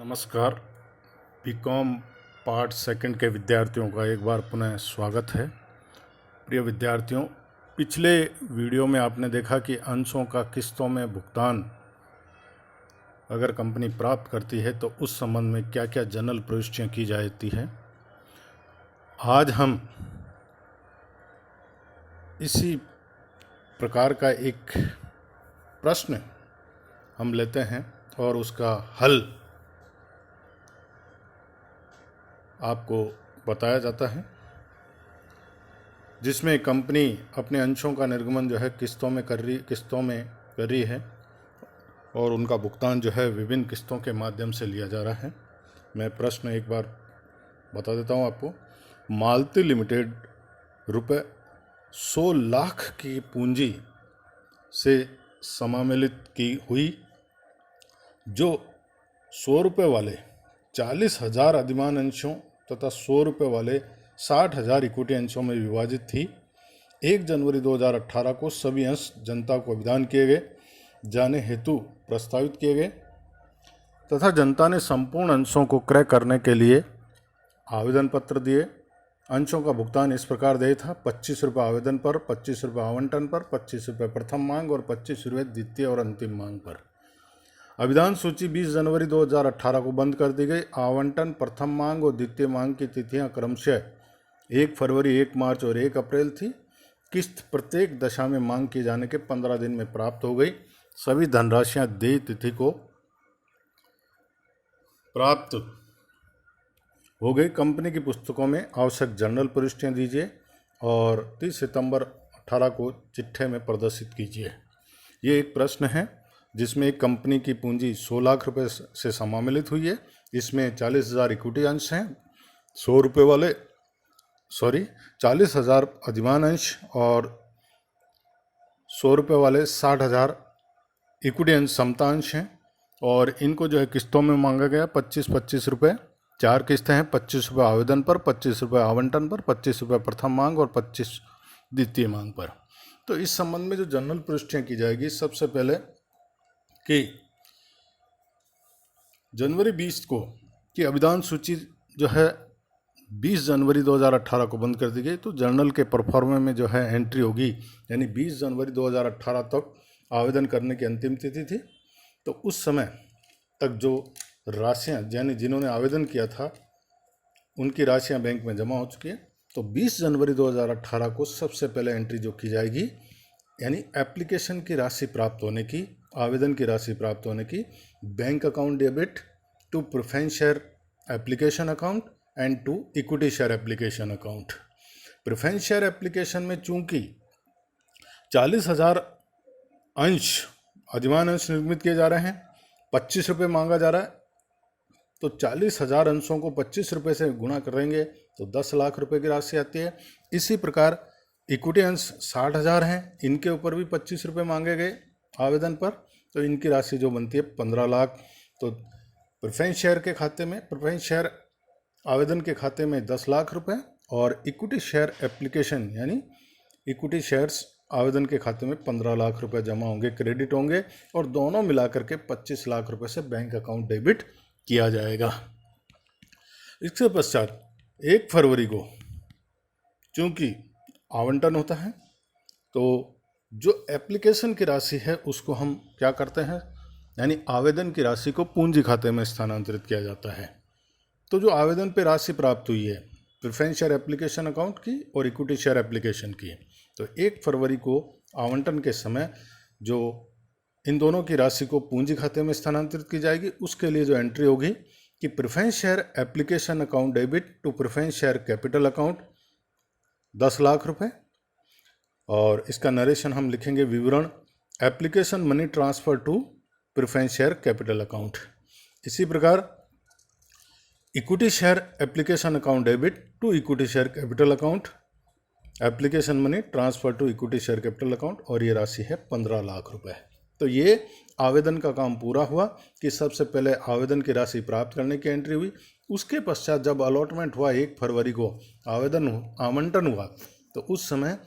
नमस्कार। BCom part second के विद्यार्थियों का एक बार पुनः स्वागत है। प्रिय विद्यार्थियों, पिछले वीडियो में आपने देखा कि अंशों का किस्तों में भुगतान अगर कंपनी प्राप्त करती है तो उस संबंध में क्या क्या जनरल प्रविष्टियाँ की जाती है। आज हम इसी प्रकार का एक प्रश्न हम लेते हैं और उसका हल आपको बताया जाता है, जिसमें कंपनी अपने अंशों का निर्गमन जो है किस्तों में कर रही है और उनका भुगतान जो है विभिन्न किस्तों के माध्यम से लिया जा रहा है। मैं प्रश्न एक बार बता देता हूं आपको। मालती लिमिटेड रुपये 100 लाख की पूंजी से समामेलित की हुई, जो 100 रुपये वाले 40,000 अधिमान अंशों तथा 100 रुपये वाले 60,000 इक्विटी अंशों में विभाजित थी। 1 जनवरी 2018 को सभी अंश जनता को अभिदान किए गए जाने हेतु प्रस्तावित किए गए तथा जनता ने संपूर्ण अंशों को क्रय करने के लिए आवेदन पत्र दिए। अंशों का भुगतान इस प्रकार देय था: 25 रुपये आवेदन पर, 25 रुपये आवंटन पर, 25 रुपये प्रथम मांग और 25 रुपये द्वितीय और अंतिम मांग पर। अभिदान सूची 20 जनवरी 2018 को बंद कर दी गई। आवंटन, प्रथम मांग और द्वितीय मांग की तिथियां क्रमशः 1 फरवरी, 1 मार्च और 1 अप्रैल थी। किस्त प्रत्येक दशा में मांग किए जाने के 15 दिन में प्राप्त हो गई। सभी धनराशियां देय तिथि को प्राप्त हो गई। कंपनी की पुस्तकों में आवश्यक जनरल प्रविष्टियां दीजिए और 30 सितंबर 18 को चिट्ठे में प्रदर्शित कीजिए। ये एक प्रश्न है जिसमें एक कंपनी की पूंजी 100 लाख रुपए से समामेलित हुई है। इसमें 40,000 इक्विटी अंश हैं, 40,000 अधिमान अंश और 100 रुपये वाले 60,000 इक्विटी अंश समता अंश हैं और इनको जो है किस्तों में मांगा गया 25-25 रुपये। 4 किस्तें हैं: 25 रुपये आवेदन पर, 25 रुपये आवंटन पर, 25 रुपये प्रथम मांग और 25 द्वितीय मांग पर। तो इस संबंध में जो जनरल प्रविष्टियाँ की जाएगी, सबसे पहले कि जनवरी 20 को की अभिदान सूची जो है 20 जनवरी 2018 को बंद कर दी गई। तो जर्नल के परफॉर्मे में जो है एंट्री होगी, यानी 20 जनवरी 2018 तक आवेदन करने की अंतिम तिथि थी। तो उस समय तक जो राशियां, यानी जिन्होंने आवेदन किया था उनकी राशियां बैंक में जमा हो चुकी है। तो 20 जनवरी 2018 को सबसे पहले एंट्री जो की जाएगी, यानी एप्लीकेशन की राशि प्राप्त होने की, आवेदन की राशि प्राप्त होने की, bank account debit to preference share application account and to equity share application account. Preference share application में चूंकि 40,000 अंश अधिमान अंश निर्मित किए जा रहे हैं, 25 रुपये मांगा जा रहा है, तो 40,000 अंशों को 25 रुपये से गुणा करेंगे तो 10 लाख रुपए की राशि आती है। इसी प्रकार इक्विटी अंश 60,000 हैं, इनके ऊपर भी 25 रुपये मांगे गए आवेदन पर, तो इनकी राशि जो बनती है 15 लाख। तो प्रेफरेंस शेयर के खाते में, प्रेफरेंस शेयर आवेदन के खाते में 10 लाख रुपए और इक्विटी शेयर एप्लीकेशन यानी इक्विटी शेयर्स आवेदन के खाते में 15 लाख रुपए जमा होंगे, क्रेडिट होंगे, और दोनों मिलाकर के 25 लाख रुपए से बैंक अकाउंट डेबिट किया जाएगा। इसके पश्चात 1 फरवरी को चूंकि आवंटन होता है, तो जो एप्लीकेशन की राशि है उसको हम क्या करते हैं, यानी आवेदन की राशि को पूंजी खाते में स्थानांतरित किया जाता है। तो जो आवेदन पे राशि प्राप्त हुई है प्रेफरेंस शेयर एप्लीकेशन अकाउंट की और इक्विटी शेयर एप्लीकेशन की, तो 1 फरवरी को आवंटन के समय जो इन दोनों की राशि को पूंजी खाते में स्थानांतरित की जाएगी, उसके लिए जो एंट्री होगी कि preference share application account debit to preference share capital account 10 lakh रुपए, और इसका नरेशन हम लिखेंगे विवरण application money transfer to preference share capital account. इसी प्रकार equity share application account debit to equity share capital account, application money transfer to equity share capital account, और ये राशि है 15 लाख रुपए। तो ये आवेदन का काम पूरा हुआ कि सबसे पहले आवेदन की राशि प्राप्त करने की एंट्री हुई। उसके पश्चात जब अलॉटमेंट हुआ 1 फरवरी को आवंटन हुआ, तो उस समय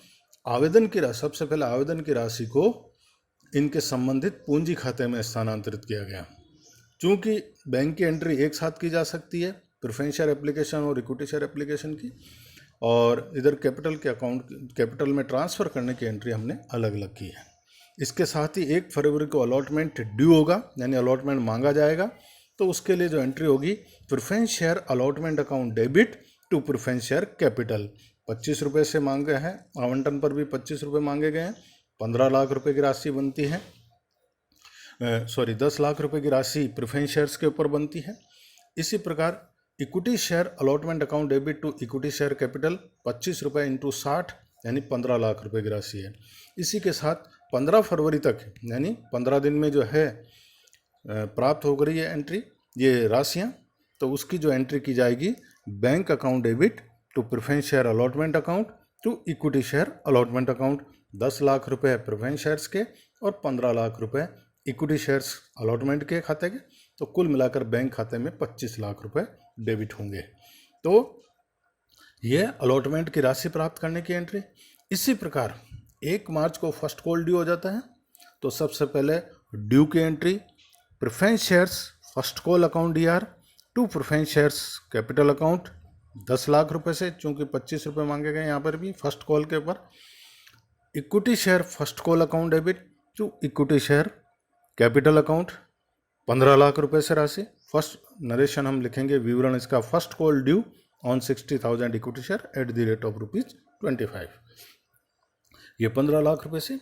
सबसे पहले आवेदन की राशि को इनके संबंधित पूंजी खाते में स्थानांतरित किया गया। चूँकि बैंक की एंट्री एक साथ की जा सकती है, प्रेफरेंस शेयर एप्लीकेशन और इक्विटी शेयर एप्लीकेशन की, और इधर कैपिटल में ट्रांसफ़र करने की एंट्री हमने अलग अलग की है। इसके साथ ही 1 फरवरी को अलॉटमेंट ड्यू होगा, यानी अलॉटमेंट मांगा जाएगा, तो उसके लिए जो एंट्री होगी, preference share allotment account debit to preference share capital, 25 रुपये से मांगे हैं, आवंटन पर भी 25 रुपये मांगे गए हैं, 15 लाख रुपए की राशि बनती है, 10 लाख रुपए की राशि प्रेफरेंस शेयर्स के ऊपर बनती है। इसी प्रकार equity share allotment account debit to equity share capital 25 रुपये इंटू 60 यानी 15 लाख रुपए की राशि है। इसी के साथ 15 फरवरी तक यानी 15 दिन में जो है प्राप्त हो गई है एंट्री ये राशियाँ, तो उसकी जो एंट्री की जाएगी bank account debit to preference share allotment account to equity share allotment account, 10 lakh रुपए प्रेफरेंस शेयर्स के और 15 लाख रुपए इक्विटी शेयर्स अलॉटमेंट के खाते के, तो कुल मिलाकर बैंक खाते में 25 लाख रुपए डेबिट होंगे। तो ये अलॉटमेंट की राशि प्राप्त करने की एंट्री। इसी प्रकार 1 मार्च को फर्स्ट कॉल ड्यू हो जाता है, तो सबसे पहले ड्यू की entry preference shares first call account DR to preference shares capital account 10 lakh रुपए से, चूंकि 25 रुपये मांगे गए यहाँ पर भी फर्स्ट कॉल के ऊपर, equity share first call account debit to equity share capital account 15 lakh रुपए से राशि। फर्स्ट नरेशन हम लिखेंगे विवरण इसका, first call due on 60,000 equity share at the rate of ₹25, ये 15 लाख रुपए से।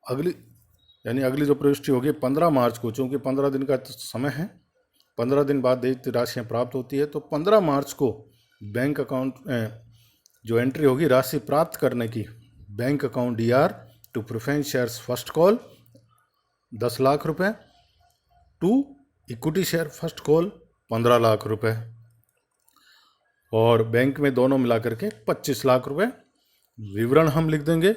अगली जो प्रविष्टि होगी 15 मार्च को, चूँकि 15 दिन का समय है, 15 दिन बाद दैत्य राशियाँ प्राप्त होती है, तो 15 मार्च को बैंक अकाउंट जो एंट्री होगी राशि प्राप्त करने की, bank account DR to preference shares first call 10 lakh रुपए to equity share first call 15 lakh रुपए, और बैंक में दोनों मिलाकर के 25 लाख रुपए। विवरण हम लिख देंगे,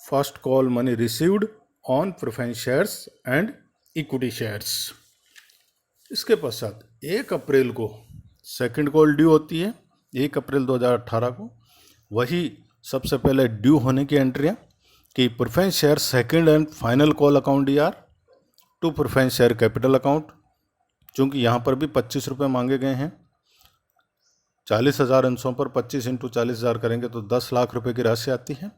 first call money received on preference shares and equity shares. इसके पश्चात 1 अप्रैल को सेकंड कॉल ड्यू होती है, 1 अप्रैल 2018 को। वही सबसे पहले ड्यू होने की एंट्री है कि preference share second and final call account DR to preference share capital account, चूँकि यहाँ पर भी 25 रुपये मांगे गए हैं, 40,000 अंशों पर 25 इंटू 40,000 करेंगे तो 10 लाख रुपए की राशि आती है।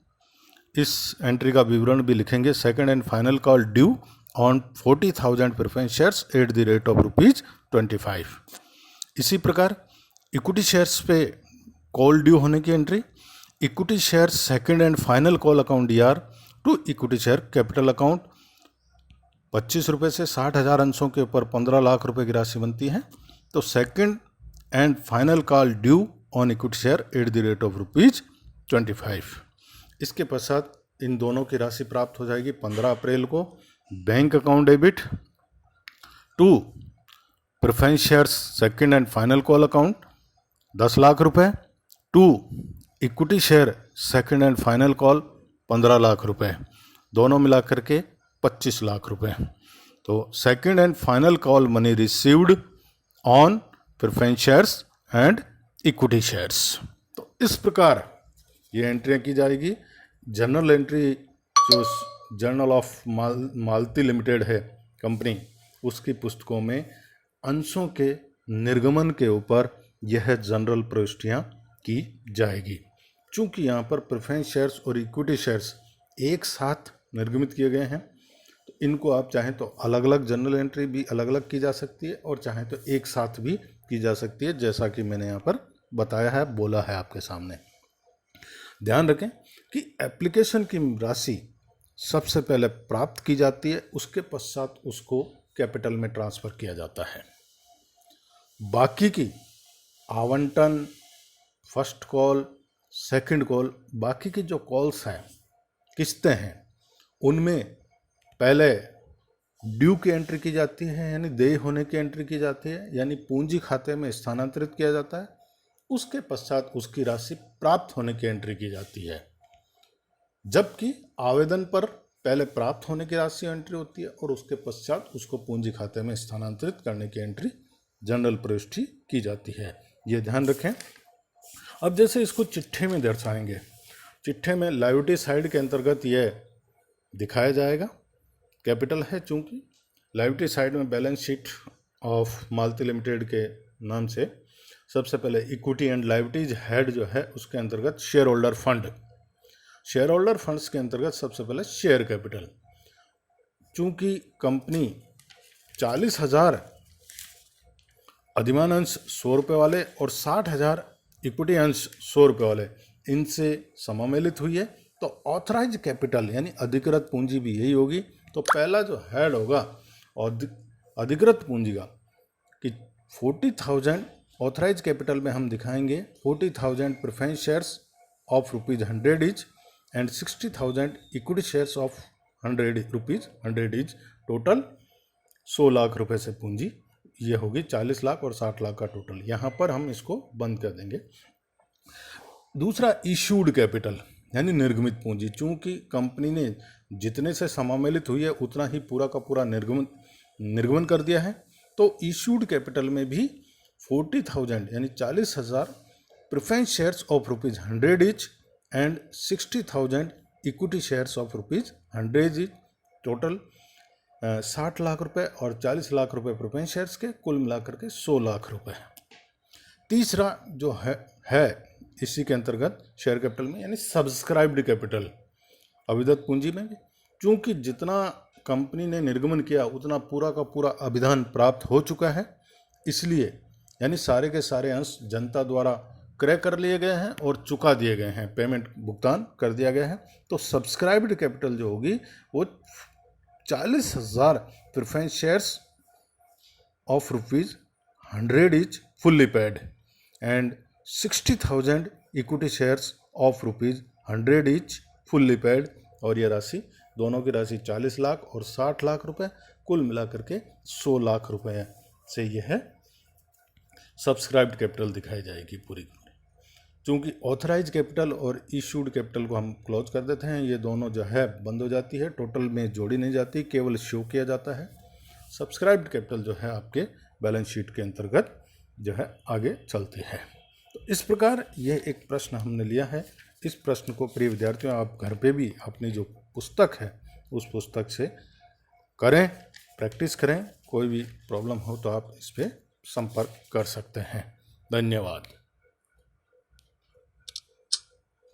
इस एंट्री का विवरण भी लिखेंगे, second and final call due on 40,000 preference shares at the rate of ₹25। इसी प्रकार इक्विटी शेयर्स पे कॉल ड्यू होने की entry, equity share second and final call account DR to equity share capital account 25 रुपये से 60,000 अंशों के ऊपर 15 लाख रुपए की राशि बनती है, तो second and final call due on equity share at the rate of ₹25। इसके पश्चात इन दोनों की राशि प्राप्त हो जाएगी 15 अप्रैल को, bank account debit to preference shares second and final call account 10 lakh रुपए to equity share second and final call 15 lakh रुपए, दोनों मिलाकर के 25 लाख रुपए। तो second and final call money received on preference shares and equity shares. तो इस प्रकार ये एंट्रियाँ की जाएगी। जनरल एंट्री जो जर्नल ऑफ मालती लिमिटेड है कंपनी, उसकी पुस्तकों में अंशों के निर्गमन के ऊपर यह जनरल प्रविष्टियाँ की जाएगी। चूँकि यहाँ पर प्रेफरेंस शेयर्स और इक्विटी शेयर्स एक साथ निर्गमित किए गए हैं, तो इनको आप चाहें तो अलग अलग जनरल एंट्री भी अलग अलग की जा सकती है और चाहें तो एक साथ भी की जा सकती है, जैसा कि मैंने यहाँ पर बताया है, बोला है आपके सामने। ध्यान रखें कि एप्लीकेशन की राशि सबसे पहले प्राप्त की जाती है, उसके पश्चात उसको कैपिटल में ट्रांसफ़र किया जाता है। बाकी की आवंटन, फर्स्ट कॉल, सेकंड कॉल, बाकी की जो कॉल्स हैं, किस्तें हैं, उनमें पहले ड्यू की एंट्री की जाती है, यानी देय होने की एंट्री की जाती है, यानी पूंजी खाते में स्थानांतरित किया जाता है। उसके पश्चात उसकी राशि प्राप्त होने की एंट्री की जाती है, जबकि आवेदन पर पहले प्राप्त होने की राशि एंट्री होती है और उसके पश्चात उसको पूंजी खाते में स्थानांतरित करने की एंट्री जनरल प्रविष्टि की जाती है। ये ध्यान रखें। अब जैसे इसको चिट्ठे में दर्शाएंगे, चिट्ठे में लायबिलिटी साइड के अंतर्गत यह दिखाया जाएगा। कैपिटल है, चूंकि लायबिलिटी साइड में balance sheet of Malti limited के नाम से सबसे पहले इक्विटी एंड लायबिलिटीज हेड जो है उसके अंतर्गत share holder fund, share holder funds के अंतर्गत सबसे पहले शेयर कैपिटल। चूंकि कंपनी 40,000 अधिमान अंश 100 रुपये वाले और 60,000 इक्विटी अंश 100 रुपये वाले इनसे समामेलित हुई है, तो ऑथराइज कैपिटल यानी अधिकृत पूंजी भी यही होगी। तो पहला जो हेड होगा अधिकृत पूंजी का कि 40,000 ऑथराइज कैपिटल में हम दिखाएंगे 40,000 preference shares of ₹100 each and 60,000 equity shares of ₹100 each, total 100 lakh रुपए से पूंजी ये होगी 40 लाख और 60 लाख का टोटल। यहाँ पर हम इसको बंद कर देंगे। दूसरा इशूड कैपिटल यानी निर्गमित पूंजी, चूंकि कंपनी ने जितने से समामेलित हुई है उतना ही पूरा का पूरा निर्गमन कर दिया है, तो इशूड कैपिटल में भी 40,000 यानी 40,000 preference shares of ₹100 each and 60,000 equity shares of ₹100 each, total 60 lakh रुपए और 40 लाख रुपए प्रेफरेंस शेयर्स के, कुल मिलाकर के 100 लाख रुपए। तीसरा जो है इसी के अंतर्गत शेयर कैपिटल में यानी सब्सक्राइब्ड कैपिटल, अविदत पूंजी में भी चूंकि जितना कंपनी ने निर्गमन किया उतना पूरा का पूरा अभिधान प्राप्त हो चुका है, इसलिए यानी सारे के सारे अंश जनता द्वारा क्रय कर लिए गए हैं और चुका दिए गए हैं, पेमेंट भुगतान कर दिया गया है। तो सब्सक्राइब्ड कैपिटल जो होगी वो 40,000 preference shares of ₹100 each fully paid and 60,000 equity shares of ₹100 each fully paid, और ये राशि दोनों की राशि 40 लाख और 60 लाख रुपए, कुल मिलाकर के 100 लाख रुपए से यह सब्सक्राइब्ड कैपिटल दिखाई जाएगी पूरी। चूँकि ऑथराइज कैपिटल और इशूड कैपिटल को हम क्लोज कर देते हैं, ये दोनों जो है बंद हो जाती है, टोटल में जोड़ी नहीं जाती, केवल शो किया जाता है। सब्सक्राइब्ड कैपिटल जो है आपके बैलेंस शीट के अंतर्गत जो है आगे चलती है। तो इस प्रकार यह एक प्रश्न हमने लिया है। इस प्रश्न को प्रिय विद्यार्थियों आप घर पे भी अपनी जो पुस्तक है उस पुस्तक से करें, प्रैक्टिस करें। कोई भी प्रॉब्लम हो तो आप इस पर संपर्क कर सकते हैं। धन्यवाद।